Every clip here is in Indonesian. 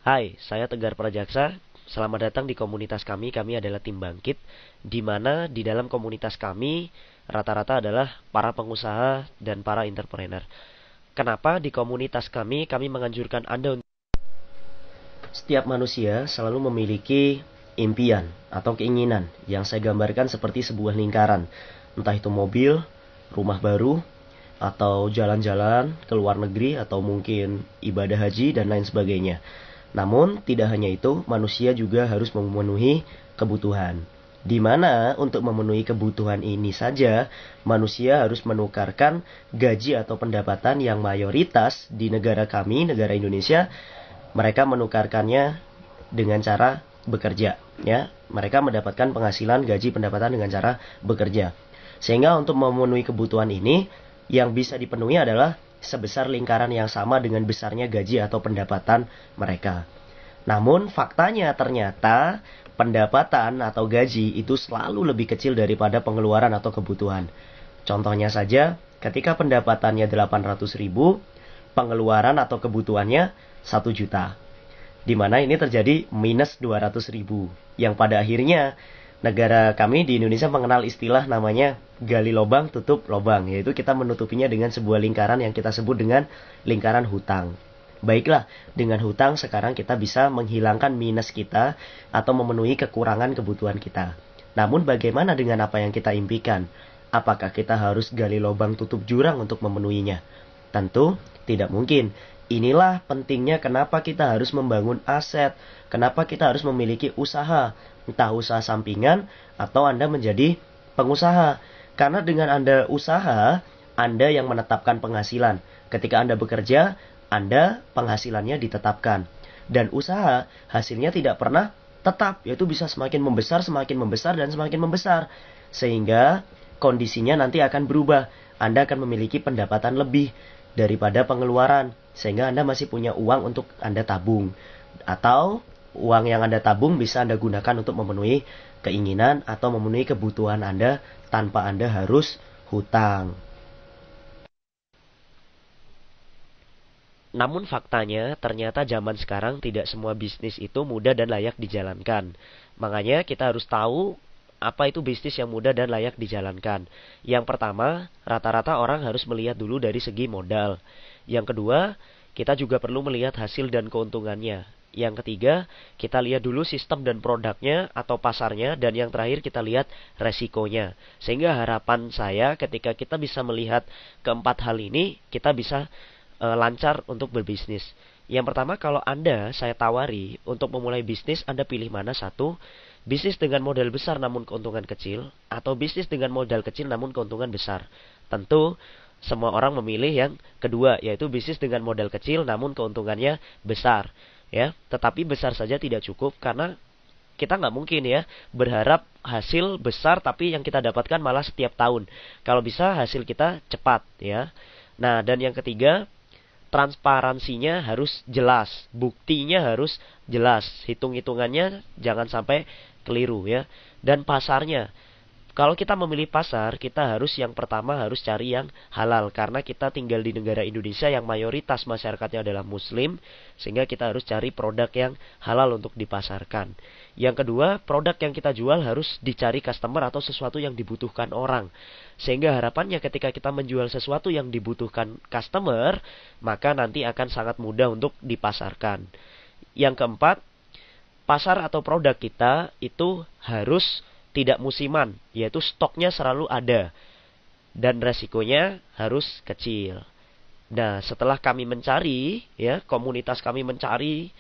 Hai, saya Tegar Prajaksa. Selamat datang di komunitas kami. Kami adalah tim bangkit, di mana di dalam komunitas kami rata-rata adalah para pengusaha dan para entrepreneur. Kenapa di komunitas kami menganjurkan Anda untuk setiap manusia selalu memiliki impian atau keinginan yang saya gambarkan seperti sebuah lingkaran. Entah itu mobil, rumah baru, atau jalan-jalan ke luar negeri, atau mungkin ibadah haji dan lain sebagainya. Namun, tidak hanya itu, manusia juga harus memenuhi kebutuhan. Di mana untuk memenuhi kebutuhan ini saja, manusia harus menukarkan gaji atau pendapatan yang mayoritas di negara kami, negara Indonesia, mereka menukarkannya dengan cara bekerja. Ya, mereka mendapatkan penghasilan gaji pendapatan dengan cara bekerja. Sehingga untuk memenuhi kebutuhan ini, yang bisa dipenuhi adalah sebesar lingkaran yang sama dengan besarnya gaji atau pendapatan mereka. Namun faktanya ternyata pendapatan atau gaji itu selalu lebih kecil daripada pengeluaran atau kebutuhan. Contohnya saja, ketika pendapatannya 800.000, pengeluaran atau kebutuhannya 1 juta. Di mana ini terjadi minus 200.000. Yang pada akhirnya negara kami di Indonesia mengenal istilah namanya gali lubang tutup lubang, yaitu kita menutupinya dengan sebuah lingkaran yang kita sebut dengan lingkaran hutang. Baiklah, dengan hutang sekarang kita bisa menghilangkan minus kita atau memenuhi kekurangan kebutuhan kita. Namun bagaimana dengan apa yang kita impikan? Apakah kita harus gali lubang tutup jurang untuk memenuhinya? Tentu tidak mungkin. Inilah pentingnya kenapa kita harus membangun aset, kenapa kita harus memiliki usaha, entah usaha sampingan atau Anda menjadi pengusaha. Karena dengan Anda usaha, Anda yang menetapkan penghasilan. Ketika Anda bekerja, Anda penghasilannya ditetapkan. Dan usaha hasilnya tidak pernah tetap, yaitu bisa semakin membesar, dan semakin membesar. Sehingga kondisinya nanti akan berubah. Anda akan memiliki pendapatan lebih daripada pengeluaran, sehingga Anda masih punya uang untuk Anda tabung. Atau uang yang Anda tabung bisa Anda gunakan untuk memenuhi keinginan atau memenuhi kebutuhan Anda tanpa Anda harus hutang. Namun faktanya, ternyata zaman sekarang tidak semua bisnis itu mudah dan layak dijalankan. Makanya kita harus tahu apa itu bisnis yang mudah dan layak dijalankan. Yang pertama, rata-rata orang harus melihat dulu dari segi modal. Yang kedua, kita juga perlu melihat hasil dan keuntungannya. Yang ketiga, kita lihat dulu sistem dan produknya atau pasarnya. Dan yang terakhir, kita lihat resikonya. Sehingga harapan saya ketika kita bisa melihat keempat hal ini, kita bisa lancar untuk berbisnis. Yang pertama, kalau saya tawari untuk memulai bisnis, Anda pilih mana satu? Bisnis dengan modal besar namun keuntungan kecil, atau bisnis dengan modal kecil namun keuntungan besar. Tentu semua orang memilih yang kedua, yaitu bisnis dengan modal kecil namun keuntungannya besar. Ya, tetapi besar saja tidak cukup karena kita nggak mungkin ya berharap hasil besar tapi yang kita dapatkan malah setiap tahun. Kalau bisa hasil kita cepat ya. Nah, dan yang ketiga, transparansinya harus jelas, buktinya harus jelas, hitung-hitungannya jangan sampai keliru ya. Dan pasarnya, kalau kita memilih pasar, kita harus yang pertama harus cari yang halal. Karena kita tinggal di negara Indonesia yang mayoritas masyarakatnya adalah muslim. Sehingga kita harus cari produk yang halal untuk dipasarkan. Yang kedua, produk yang kita jual harus dicari customer atau sesuatu yang dibutuhkan orang. Sehingga harapannya ketika kita menjual sesuatu yang dibutuhkan customer, maka nanti akan sangat mudah untuk dipasarkan. Yang keempat, pasar atau produk kita itu harus tidak musiman, yaitu stoknya selalu ada. Dan resikonya harus kecil. Nah, setelah kami mencari, ya, komunitas kami mencari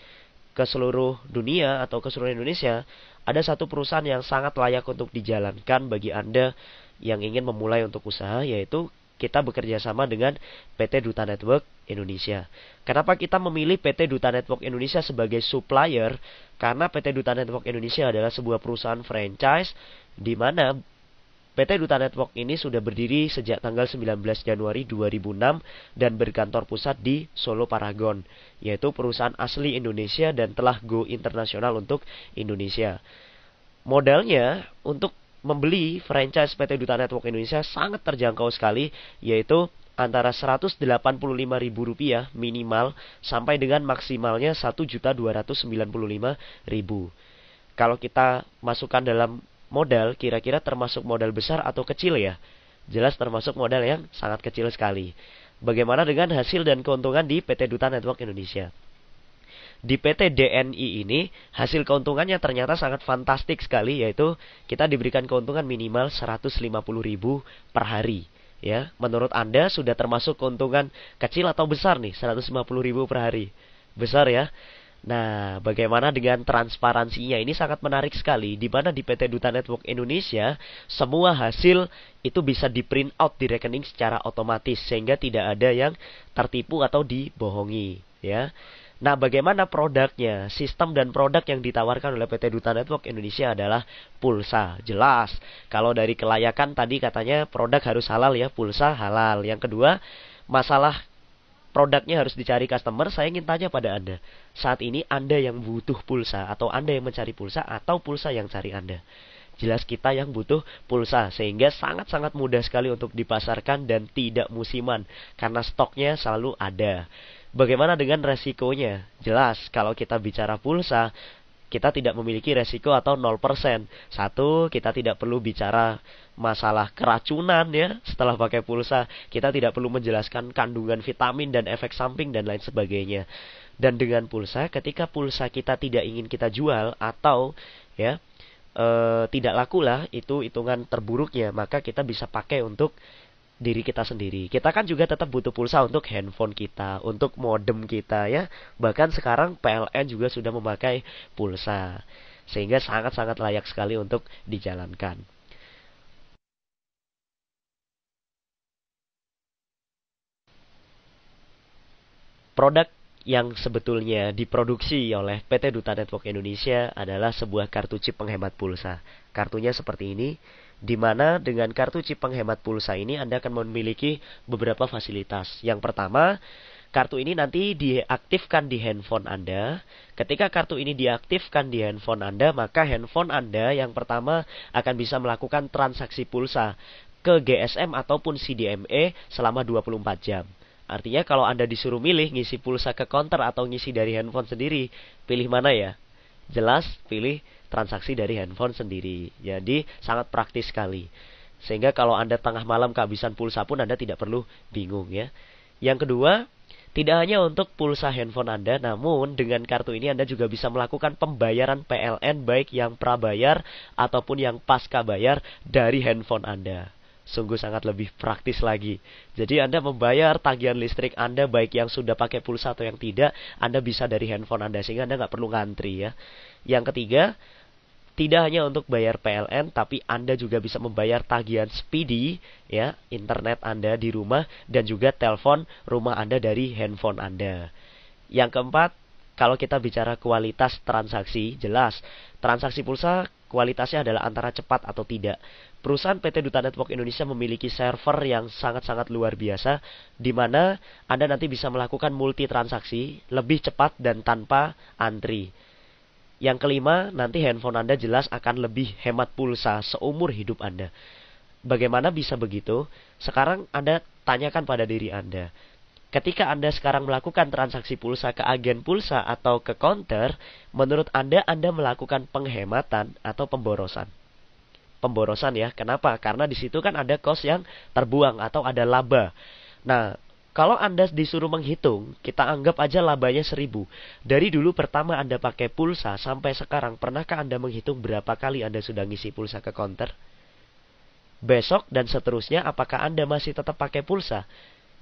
ke seluruh dunia atau ke seluruh Indonesia, ada satu perusahaan yang sangat layak untuk dijalankan bagi Anda yang ingin memulai untuk usaha, yaitu kita bekerja sama dengan PT Duta Network Indonesia. Kenapa kita memilih PT Duta Network Indonesia sebagai supplier? Karena PT Duta Network Indonesia adalah sebuah perusahaan franchise di mana PT Duta Network ini sudah berdiri sejak tanggal 19 Januari 2006 dan berkantor pusat di Solo Paragon, yaitu perusahaan asli Indonesia dan telah go internasional untuk Indonesia. Modalnya untuk membeli franchise PT Duta Network Indonesia sangat terjangkau sekali, yaitu antara Rp185.000 minimal sampai dengan maksimalnya Rp1.295.000. Kalau kita masukkan dalam modal, kira-kira termasuk modal besar atau kecil ya? Jelas termasuk modal yang sangat kecil sekali. Bagaimana dengan hasil dan keuntungan di PT Duta Network Indonesia? Di PT DNI ini, hasil keuntungannya ternyata sangat fantastik sekali, yaitu kita diberikan keuntungan minimal Rp150.000 per hari. Ya, menurut Anda sudah termasuk keuntungan kecil atau besar nih, Rp150.000 per hari? Besar ya? Nah, bagaimana dengan transparansinya? Ini sangat menarik sekali, di mana di PT Duta Network Indonesia, semua hasil itu bisa di print out di rekening secara otomatis, sehingga tidak ada yang tertipu atau dibohongi. Ya. Nah, bagaimana produknya? Sistem dan produk yang ditawarkan oleh PT Duta Network Indonesia adalah pulsa. Jelas, kalau dari kelayakan tadi katanya produk harus halal ya, pulsa halal. Yang kedua, masalah produknya harus dicari customer. Saya ingin tanya pada Anda, saat ini Anda yang butuh pulsa, atau Anda yang mencari pulsa, atau pulsa yang cari Anda? Jelas kita yang butuh pulsa, sehingga sangat-sangat mudah sekali untuk dipasarkan dan tidak musiman, karena stoknya selalu ada. Bagaimana dengan resikonya? Jelas, kalau kita bicara pulsa, kita tidak memiliki resiko atau 0%. Satu, kita tidak perlu bicara masalah keracunan ya setelah pakai pulsa. Kita tidak perlu menjelaskan kandungan vitamin dan efek samping dan lain sebagainya. Dan dengan pulsa, ketika pulsa kita tidak ingin kita jual atau ya tidak laku lah, itu hitungan terburuknya, maka kita bisa pakai untuk diri kita sendiri. Kita kan juga tetap butuh pulsa untuk handphone kita, untuk modem kita ya. Bahkan sekarang PLN juga sudah memakai pulsa. Sehingga sangat-sangat layak sekali untuk dijalankan. Produk yang sebetulnya diproduksi oleh PT Duta Network Indonesia adalah sebuah kartu chip penghemat pulsa. Kartunya seperti ini, di mana dengan kartu chip penghemat pulsa ini Anda akan memiliki beberapa fasilitas. Yang pertama, kartu ini nanti diaktifkan di handphone Anda. Ketika kartu ini diaktifkan di handphone Anda, maka handphone Anda yang pertama akan bisa melakukan transaksi pulsa ke GSM ataupun CDMA selama 24 jam. Artinya kalau Anda disuruh milih ngisi pulsa ke counter atau ngisi dari handphone sendiri, pilih mana ya? Jelas pilih transaksi dari handphone sendiri. Jadi sangat praktis sekali. Sehingga kalau Anda tengah malam kehabisan pulsa pun Anda tidak perlu bingung ya. Yang kedua, tidak hanya untuk pulsa handphone Anda, namun dengan kartu ini Anda juga bisa melakukan pembayaran PLN baik yang prabayar ataupun yang pasca bayar dari handphone Anda. Sungguh sangat lebih praktis lagi. Jadi Anda membayar tagihan listrik Anda baik yang sudah pakai pulsa atau yang tidak, Anda bisa dari handphone Anda sehingga Anda nggak perlu ngantri ya. Yang ketiga, tidak hanya untuk bayar PLN, tapi Anda juga bisa membayar tagihan speedy ya, internet Anda di rumah dan juga telepon rumah Anda dari handphone Anda. Yang keempat, kalau kita bicara kualitas transaksi, jelas transaksi pulsa kualitasnya adalah antara cepat atau tidak. Perusahaan PT Duta Network Indonesia memiliki server yang sangat-sangat luar biasa, di mana Anda nanti bisa melakukan multi transaksi lebih cepat dan tanpa antri. Yang kelima, nanti handphone Anda jelas akan lebih hemat pulsa seumur hidup Anda. Bagaimana bisa begitu? Sekarang Anda tanyakan pada diri Anda. Ketika Anda sekarang melakukan transaksi pulsa ke agen pulsa atau ke counter, menurut Anda melakukan penghematan atau pemborosan? Pemborosan ya. Kenapa? Karena di situ kan ada cost yang terbuang atau ada laba. Nah, kalau Anda disuruh menghitung, kita anggap aja labanya 1.000. Dari dulu pertama Anda pakai pulsa sampai sekarang, pernahkah Anda menghitung berapa kali Anda sudah ngisi pulsa ke counter? Besok dan seterusnya, apakah Anda masih tetap pakai pulsa?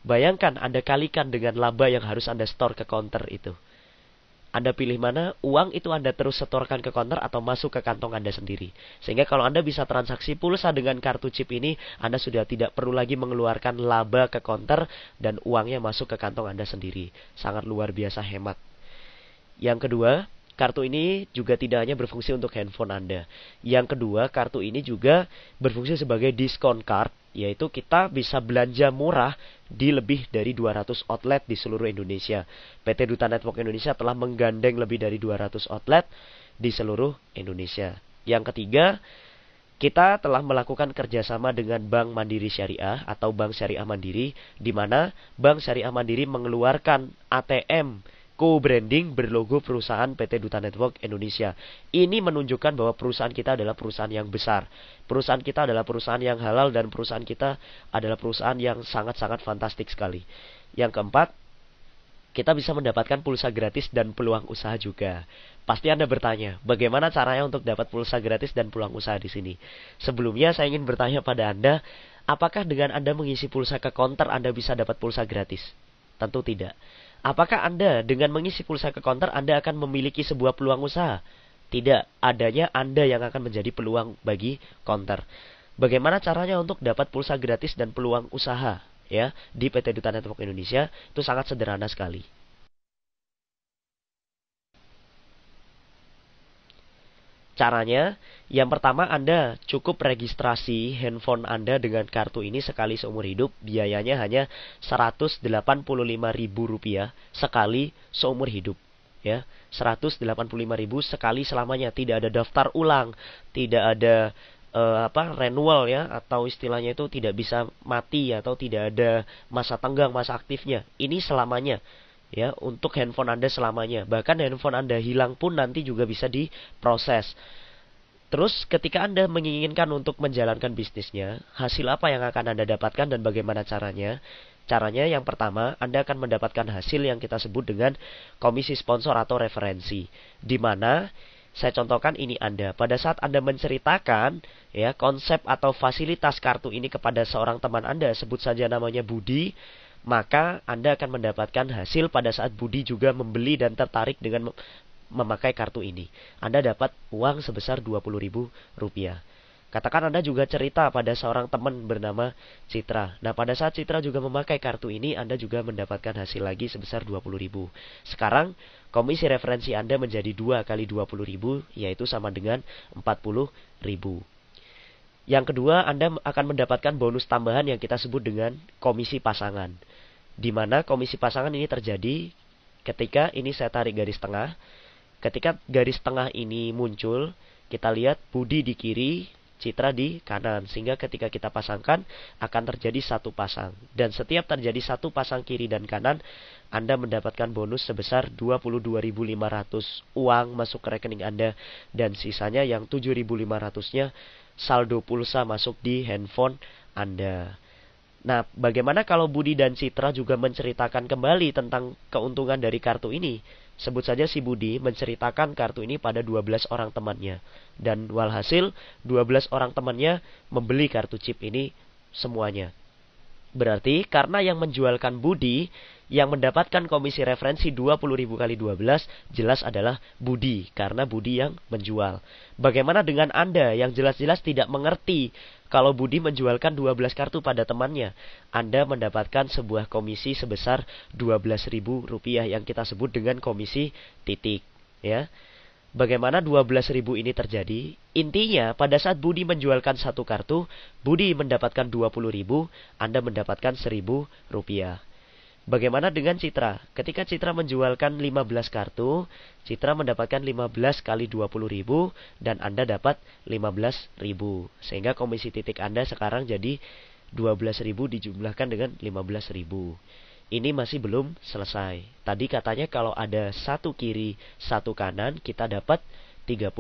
Bayangkan Anda kalikan dengan laba yang harus Anda store ke counter itu. Anda pilih mana, uang itu Anda terus setorkan ke counter atau masuk ke kantong Anda sendiri. Sehingga kalau Anda bisa transaksi pulsa dengan kartu chip ini, Anda sudah tidak perlu lagi mengeluarkan laba ke counter dan uangnya masuk ke kantong Anda sendiri. Sangat luar biasa hemat. Yang kedua, kartu ini juga tidak hanya berfungsi untuk handphone Anda. Yang kedua, kartu ini juga berfungsi sebagai diskon card, yaitu kita bisa belanja murah di lebih dari 200 outlet di seluruh Indonesia. PT Duta Network Indonesia telah menggandeng lebih dari 200 outlet di seluruh Indonesia. Yang ketiga, Kita telah melakukan kerjasama dengan Bank Mandiri Syariah atau Bank Syariah Mandiri, di mana Bank Syariah Mandiri mengeluarkan ATM co-branding berlogo perusahaan PT Duta Network Indonesia. Ini menunjukkan bahwa perusahaan kita adalah perusahaan yang besar. Perusahaan kita adalah perusahaan yang halal dan perusahaan kita adalah perusahaan yang sangat-sangat fantastik sekali. Yang keempat, kita bisa mendapatkan pulsa gratis dan peluang usaha juga. Pasti Anda bertanya, bagaimana caranya untuk dapat pulsa gratis dan peluang usaha di sini? Sebelumnya saya ingin bertanya pada Anda, apakah dengan Anda mengisi pulsa ke counter Anda bisa dapat pulsa gratis? Tentu tidak. Apakah Anda dengan mengisi pulsa ke counter Anda akan memiliki sebuah peluang usaha? Tidak, adanya Anda yang akan menjadi peluang bagi counter. Bagaimana caranya untuk dapat pulsa gratis dan peluang usaha ya di PT Duta Network Indonesia? Itu sangat sederhana sekali. Caranya, yang pertama Anda cukup registrasi handphone Anda dengan kartu ini sekali seumur hidup. Biayanya hanya Rp185.000 sekali seumur hidup. Ya, Rp185.000 sekali selamanya. Tidak ada daftar ulang, tidak ada renewal ya, atau istilahnya itu tidak bisa mati atau tidak ada masa tenggang, masa aktifnya. Ini selamanya. Ya, untuk handphone Anda selamanya. Bahkan handphone Anda hilang pun nanti juga bisa diproses. Terus ketika Anda menginginkan untuk menjalankan bisnisnya, hasil apa yang akan Anda dapatkan dan bagaimana caranya? Caranya yang pertama, Anda akan mendapatkan hasil yang kita sebut dengan komisi sponsor atau referensi. Di mana saya contohkan ini Anda. Pada saat Anda menceritakan ya konsep atau fasilitas kartu ini kepada seorang teman Anda, sebut saja namanya Budi, maka Anda akan mendapatkan hasil pada saat Budi juga membeli dan tertarik dengan memakai kartu ini. Anda dapat uang sebesar Rp20.000. Katakan Anda juga cerita pada seorang teman bernama Citra. Nah, pada saat Citra juga memakai kartu ini, Anda juga mendapatkan hasil lagi sebesar Rp20.000. Sekarang, komisi referensi Anda menjadi 2 kali Rp20.000, yaitu sama dengan Rp40.000. Yang kedua, Anda akan mendapatkan bonus tambahan yang kita sebut dengan komisi pasangan. Di mana komisi pasangan ini terjadi ketika ini saya tarik garis tengah. Ketika garis tengah ini muncul, kita lihat Budi di kiri, Citra di kanan. Sehingga ketika kita pasangkan, akan terjadi satu pasang. Dan setiap terjadi satu pasang kiri dan kanan, Anda mendapatkan bonus sebesar Rp22.500 uang masuk ke rekening Anda. Dan sisanya yang Rp7.500-nya saldo pulsa masuk di handphone Anda. Nah, bagaimana kalau Budi dan Citra juga menceritakan kembali tentang keuntungan dari kartu ini? Sebut saja si Budi menceritakan kartu ini pada 12 orang temannya. Dan walhasil 12 orang temannya membeli kartu chip ini semuanya. Berarti karena yang menjualkan Budi, yang mendapatkan komisi referensi Rp20.000 kali 12 jelas adalah Budi, karena Budi yang menjual. Bagaimana dengan Anda yang jelas-jelas tidak mengerti kalau Budi menjualkan 12 kartu pada temannya? Anda mendapatkan sebuah komisi sebesar Rp12.000 yang kita sebut dengan komisi titik. Ya. Bagaimana 12.000 ini terjadi? Intinya, pada saat Budi menjualkan satu kartu, Budi mendapatkan 20.000, Anda mendapatkan Rp1.000. Bagaimana dengan Citra? Ketika Citra menjualkan 15 kartu, Citra mendapatkan 15 kali 20.000 dan Anda dapat 15.000. Sehingga komisi titik Anda sekarang jadi 12.000 dijumlahkan dengan 15.000. Ini masih belum selesai. Tadi katanya kalau ada satu kiri, satu kanan, kita dapat 30.000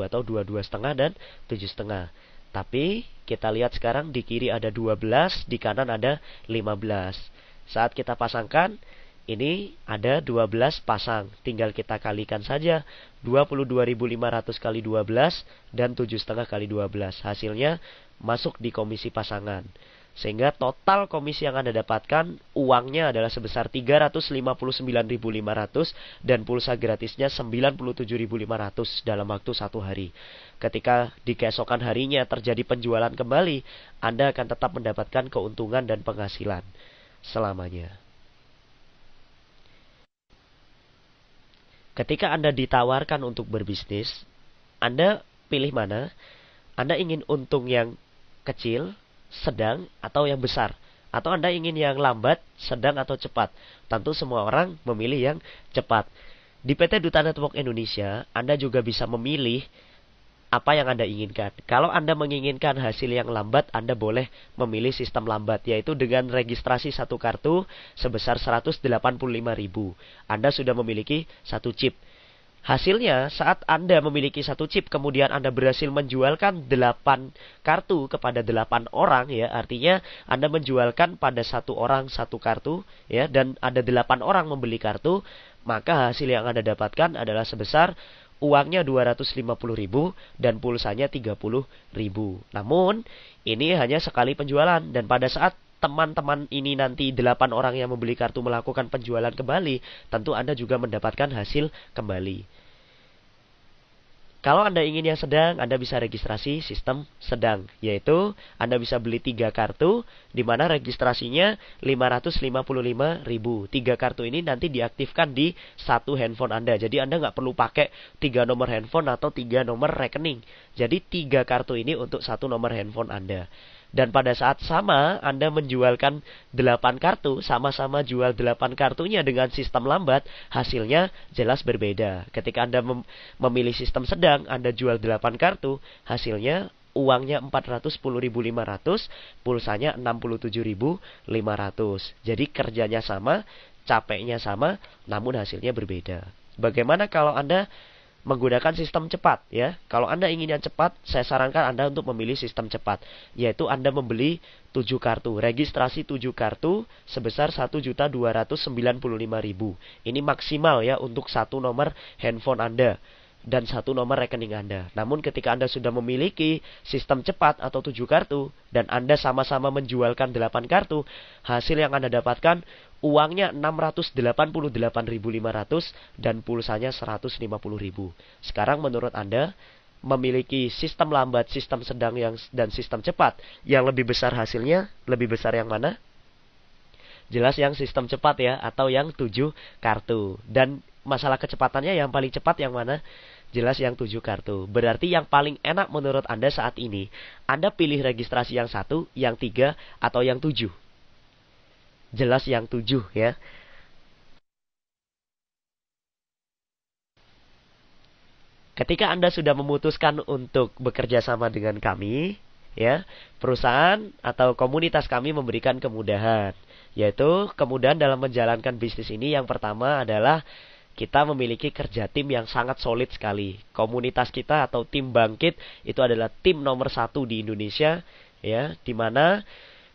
atau 22,5 dan 7,5. Tapi kita lihat sekarang di kiri ada 12, di kanan ada 15. Saat kita pasangkan, ini ada 12 pasang. Tinggal kita kalikan saja 22.500 kali 12 dan 7,5 kali 12. Hasilnya masuk di komisi pasangan. Sehingga total komisi yang Anda dapatkan uangnya adalah sebesar Rp359.500 dan pulsa gratisnya Rp97.500 dalam waktu 1 hari. Ketika di keesokan harinya terjadi penjualan kembali, Anda akan tetap mendapatkan keuntungan dan penghasilan selamanya. Ketika Anda ditawarkan untuk berbisnis, Anda pilih mana? Anda ingin untung yang kecil, sedang, atau yang besar? Atau Anda ingin yang lambat, sedang, atau cepat? Tentu semua orang memilih yang cepat. Di PT Duta Network Indonesia, Anda juga bisa memilih apa yang Anda inginkan. Kalau Anda menginginkan hasil yang lambat, Anda boleh memilih sistem lambat, yaitu dengan registrasi satu kartu sebesar 185.000. Anda sudah memiliki satu chip. Hasilnya, saat Anda memiliki satu chip, kemudian Anda berhasil menjualkan 8 kartu kepada 8 orang, ya, artinya Anda menjualkan pada satu orang satu kartu, ya, dan ada 8 orang membeli kartu, maka hasil yang Anda dapatkan adalah sebesar uangnya 250.000 dan pulsanya 30.000. Namun, ini hanya sekali penjualan, dan pada saat teman-teman ini nanti 8 orang yang membeli kartu melakukan penjualan kembali, tentu Anda juga mendapatkan hasil kembali. Kalau Anda ingin yang sedang, Anda bisa registrasi sistem sedang, yaitu Anda bisa beli 3 kartu, di mana registrasinya 555.000. 3 kartu ini nanti diaktifkan di satu handphone Anda. Jadi Anda nggak perlu pakai 3 nomor handphone atau 3 nomor rekening. Jadi 3 kartu ini untuk satu nomor handphone Anda. Dan pada saat sama Anda menjualkan 8 kartu, sama-sama jual 8 kartunya dengan sistem lambat, hasilnya jelas berbeda. Ketika Anda memilih sistem sedang, Anda jual 8 kartu, hasilnya uangnya 410.500, pulsanya 67.500. Jadi kerjanya sama, capeknya sama, namun hasilnya berbeda. Bagaimana kalau Anda menggunakan sistem cepat, ya? Kalau Anda ingin yang cepat, saya sarankan Anda untuk memilih sistem cepat, yaitu Anda membeli 7 kartu, registrasi 7 kartu sebesar 1.295.000. Ini maksimal, ya, untuk satu nomor handphone Anda dan satu nomor rekening Anda. Namun ketika Anda sudah memiliki sistem cepat atau 7 kartu dan Anda sama-sama menjualkan 8 kartu, hasil yang Anda dapatkan uangnya 688.500 dan pulsanya 150.000. Sekarang menurut Anda, memiliki sistem lambat, sistem sedang dan sistem cepat, yang lebih besar hasilnya, lebih besar yang mana? Jelas yang sistem cepat, ya, atau yang 7 kartu. Dan masalah kecepatannya yang paling cepat yang mana? Jelas yang 7 kartu. Berarti yang paling enak menurut Anda saat ini, Anda pilih registrasi yang 1, yang 3, atau yang 7. Jelas yang 7, ya. Ketika Anda sudah memutuskan untuk bekerja sama dengan kami, ya, perusahaan atau komunitas kami memberikan kemudahan, yaitu kemudahan dalam menjalankan bisnis ini. Yang pertama adalah kita memiliki kerja tim yang sangat solid sekali. Komunitas kita atau tim Bangkit itu adalah tim nomor 1 di Indonesia, ya, di mana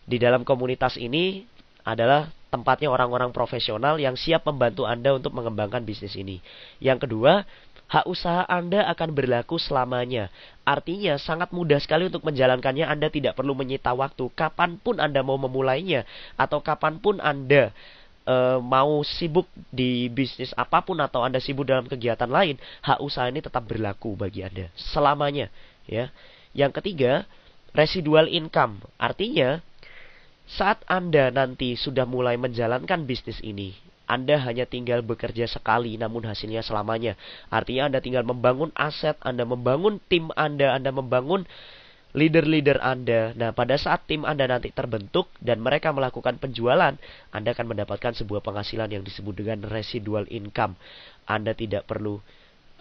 di dalam komunitas ini adalah tempatnya orang-orang profesional yang siap membantu Anda untuk mengembangkan bisnis ini. Yang kedua, hak usaha Anda akan berlaku selamanya. Artinya sangat mudah sekali untuk menjalankannya. Anda tidak perlu menyita waktu. Kapanpun Anda mau memulainya, atau kapanpun Anda mau sibuk di bisnis apapun, atau Anda sibuk dalam kegiatan lain, hak usaha ini tetap berlaku bagi Anda selamanya, ya. Yang ketiga, residual income. Artinya saat Anda nanti sudah mulai menjalankan bisnis ini, Anda hanya tinggal bekerja sekali, namun hasilnya selamanya. Artinya Anda tinggal membangun aset, Anda membangun tim Anda membangun leader-leader Anda. Nah, pada saat tim Anda nanti terbentuk dan mereka melakukan penjualan, Anda akan mendapatkan sebuah penghasilan yang disebut dengan residual income. Anda tidak perlu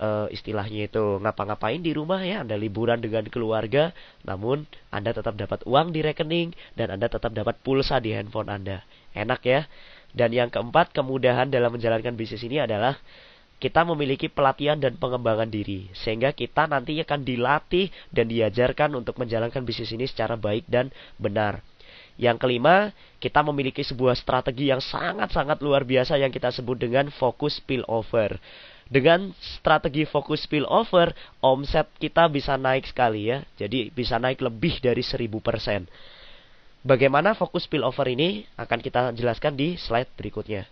istilahnya itu ngapa-ngapain di rumah, ya. Anda liburan dengan keluarga, namun Anda tetap dapat uang di rekening dan Anda tetap dapat pulsa di handphone Anda. Enak, ya. Dan yang keempat, kemudahan dalam menjalankan bisnis ini adalah kita memiliki pelatihan dan pengembangan diri, sehingga kita nanti akan dilatih dan diajarkan untuk menjalankan bisnis ini secara baik dan benar. Yang kelima, kita memiliki sebuah strategi yang sangat-sangat luar biasa yang kita sebut dengan focus spillover. Dengan strategi focus spillover, omset kita bisa naik sekali, ya. Jadi bisa naik lebih dari 1000%. Bagaimana focus spillover ini akan kita jelaskan di slide berikutnya.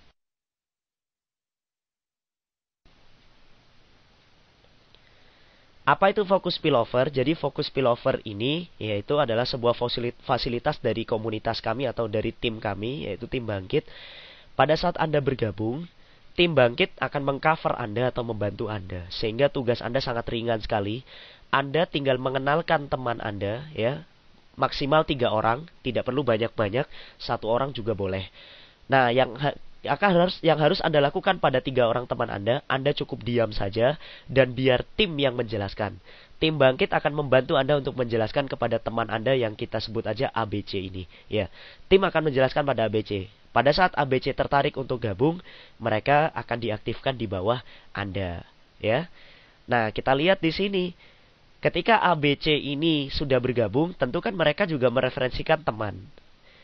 Apa itu focus spillover? Jadi focus spillover ini yaitu adalah sebuah fasilitas dari komunitas kami atau dari tim kami, yaitu tim Bangkit. Pada saat Anda bergabung, tim Bangkit akan mengcover Anda atau membantu Anda, sehingga tugas Anda sangat ringan sekali. Anda tinggal mengenalkan teman Anda, ya, maksimal 3 orang, tidak perlu banyak-banyak, 1 orang juga boleh. Nah, yang Yang harus Anda lakukan pada 3 orang teman Anda cukup diam saja dan biar tim yang menjelaskan. Tim bangkit akan membantu Anda untuk menjelaskan kepada teman Anda yang kita sebut aja ABC ini. Ya, tim akan menjelaskan pada ABC. Pada saat ABC tertarik untuk gabung, mereka akan diaktifkan di bawah Anda. Ya, nah kita lihat di sini. Ketika ABC ini sudah bergabung, tentu kan mereka juga mereferensikan teman.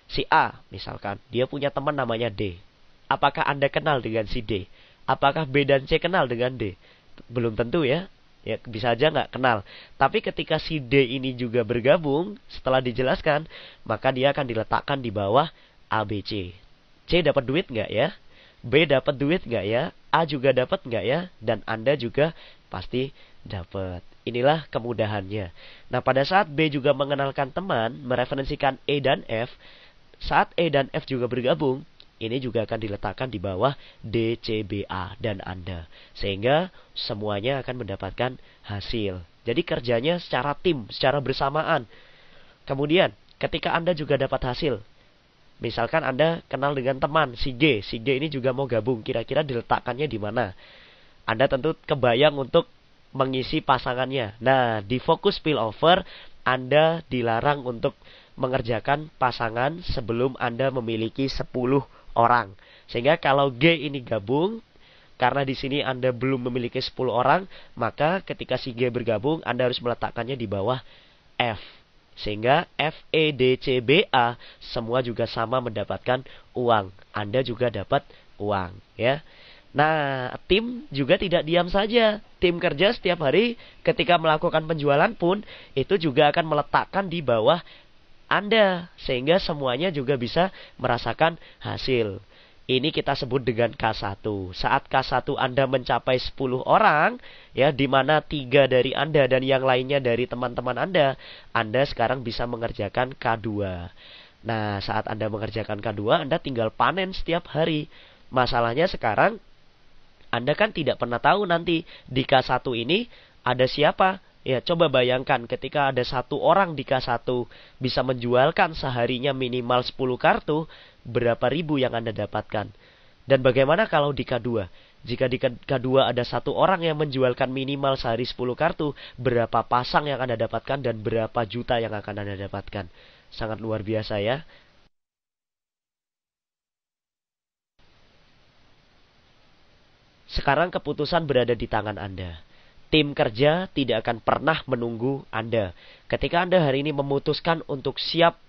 Si A, misalkan, dia punya teman namanya D. Apakah Anda kenal dengan si D? Apakah B dan C kenal dengan D? Belum tentu ya. Ya, bisa aja nggak kenal. Tapi ketika si D ini juga bergabung, setelah dijelaskan, maka dia akan diletakkan di bawah ABC. C dapat duit nggak ya? B dapat duit nggak ya? A juga dapat nggak ya? Dan Anda juga pasti dapat. Inilah kemudahannya. Nah, pada saat B juga mengenalkan teman, mereferensikan E dan F, saat E dan F juga bergabung, ini juga akan diletakkan di bawah D, C, B, A dan Anda. Sehingga semuanya akan mendapatkan hasil. Jadi kerjanya secara tim, secara bersamaan. Kemudian, ketika Anda juga dapat hasil, misalkan Anda kenal dengan teman si G ini juga mau gabung, kira-kira diletakkannya di mana? Anda tentu kebayang untuk mengisi pasangannya. Nah, di fokus spillover, Anda dilarang untuk mengerjakan pasangan sebelum Anda memiliki 10 orang. Sehingga kalau G ini gabung, karena di sini Anda belum memiliki 10 orang, maka ketika si G bergabung, Anda harus meletakkannya di bawah F. Sehingga F, E, D, C, B, A semua juga sama mendapatkan uang. Anda juga dapat uang, ya. Nah, tim juga tidak diam saja. Tim kerja setiap hari ketika melakukan penjualan pun itu juga akan meletakkan di bawah Anda. Sehingga semuanya juga bisa merasakan hasil. Ini kita sebut dengan K1. Saat K1 Anda mencapai 10 orang, ya, di mana 3 dari Anda dan yang lainnya dari teman-teman Anda sekarang bisa mengerjakan K2. Nah, saat Anda mengerjakan K2, Anda tinggal panen setiap hari. Masalahnya sekarang, Anda kan tidak pernah tahu nanti di K1 ini ada siapa. Ya, coba bayangkan ketika ada 1 orang di K1 bisa menjualkan seharinya minimal 10 kartu, berapa ribu yang Anda dapatkan. Dan bagaimana kalau di K2? Jika di K2 ada 1 orang yang menjualkan minimal sehari 10 kartu, berapa pasang yang Anda dapatkan dan berapa juta yang akan Anda dapatkan. Sangat luar biasa ya. Sekarang keputusan berada di tangan Anda. Tim kerja tidak akan pernah menunggu Anda. Ketika Anda hari ini memutuskan untuk siap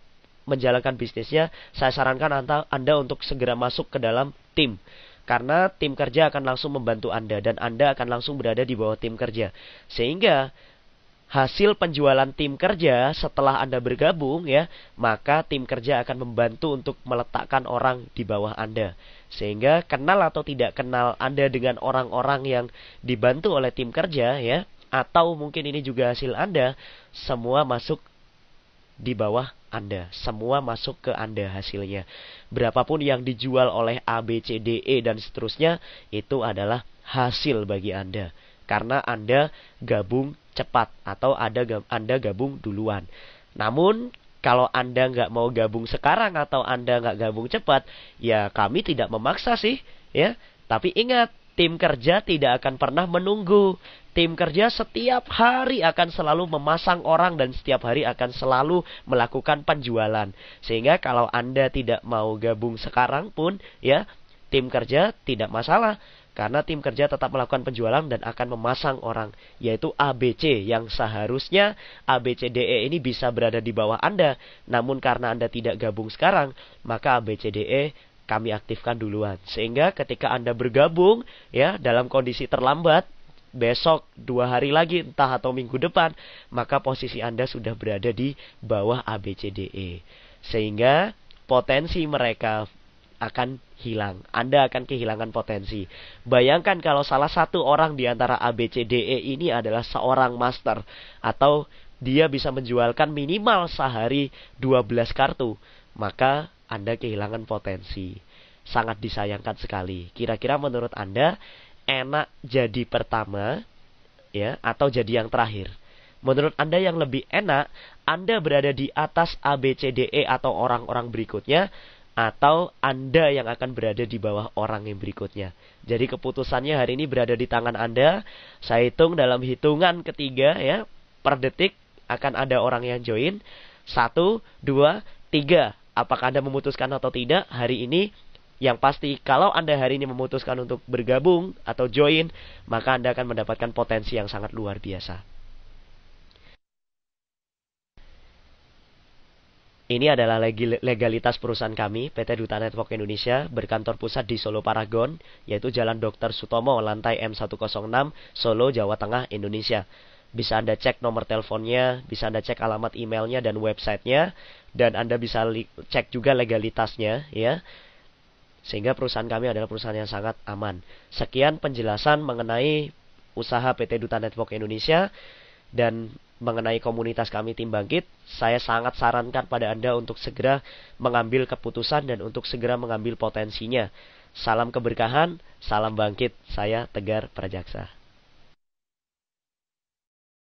menjalankan bisnisnya, saya sarankan Anda untuk segera masuk ke dalam tim. Karena tim kerja akan langsung membantu Anda dan Anda akan langsung berada di bawah tim kerja. Sehingga hasil penjualan tim kerja setelah Anda bergabung, ya, maka tim kerja akan membantu untuk meletakkan orang di bawah Anda. Sehingga kenal atau tidak kenal Anda dengan orang-orang yang dibantu oleh tim kerja, ya, atau mungkin ini juga hasil Anda, semua masuk di bawah Anda. Semua masuk ke Anda hasilnya. Berapapun yang dijual oleh A, B, C, D, E dan seterusnya, itu adalah hasil bagi Anda. Karena Anda gabung cepat atau Anda gabung duluan. Namun kalau Anda nggak mau gabung sekarang atau Anda nggak gabung cepat, ya kami tidak memaksa sih, ya. Tapi ingat, tim kerja tidak akan pernah menunggu. Tim kerja setiap hari akan selalu memasang orang dan setiap hari akan selalu melakukan penjualan. Sehingga kalau Anda tidak mau gabung sekarang pun, ya, tim kerja tidak masalah. Karena tim kerja tetap melakukan penjualan dan akan memasang orang, yaitu ABC, yang seharusnya ABCDE ini bisa berada di bawah Anda. Namun karena Anda tidak gabung sekarang, maka ABCDE kami aktifkan duluan. Sehingga ketika Anda bergabung, ya, dalam kondisi terlambat, besok, 2 hari lagi, entah atau minggu depan, maka posisi Anda sudah berada di bawah ABCDE. Sehingga potensi mereka akan hilang. Anda akan kehilangan potensi. Bayangkan kalau salah satu orang di antara ABCDE ini adalah seorang master, atau dia bisa menjualkan minimal sehari 12 kartu, maka Anda kehilangan potensi. Sangat disayangkan sekali. Kira-kira menurut Anda enak jadi pertama, ya, atau jadi yang terakhir? Menurut Anda yang lebih enak Anda berada di atas ABCDE atau orang-orang berikutnya, atau Anda yang akan berada di bawah orang yang berikutnya. Jadi keputusannya hari ini berada di tangan Anda. Saya hitung dalam hitungan ketiga ya, per detik akan ada orang yang join. 1, 2, 3. Apakah Anda memutuskan atau tidak hari ini? Yang pasti kalau Anda hari ini memutuskan untuk bergabung atau join, maka Anda akan mendapatkan potensi yang sangat luar biasa. Ini adalah legalitas perusahaan kami, PT Duta Network Indonesia, berkantor pusat di Solo Paragon, yaitu Jalan Dr. Sutomo, lantai M106, Solo, Jawa Tengah, Indonesia. Bisa Anda cek nomor teleponnya, bisa Anda cek alamat emailnya dan websitenya, dan Anda bisa cek juga legalitasnya, ya. Sehingga perusahaan kami adalah perusahaan yang sangat aman. Sekian penjelasan mengenai usaha PT Duta Network Indonesia dan mengenai komunitas kami Tim Bangkit. Saya sangat sarankan pada Anda untuk segera mengambil keputusan dan untuk segera mengambil potensinya. Salam keberkahan, salam bangkit. Saya Tegar Prajaksa.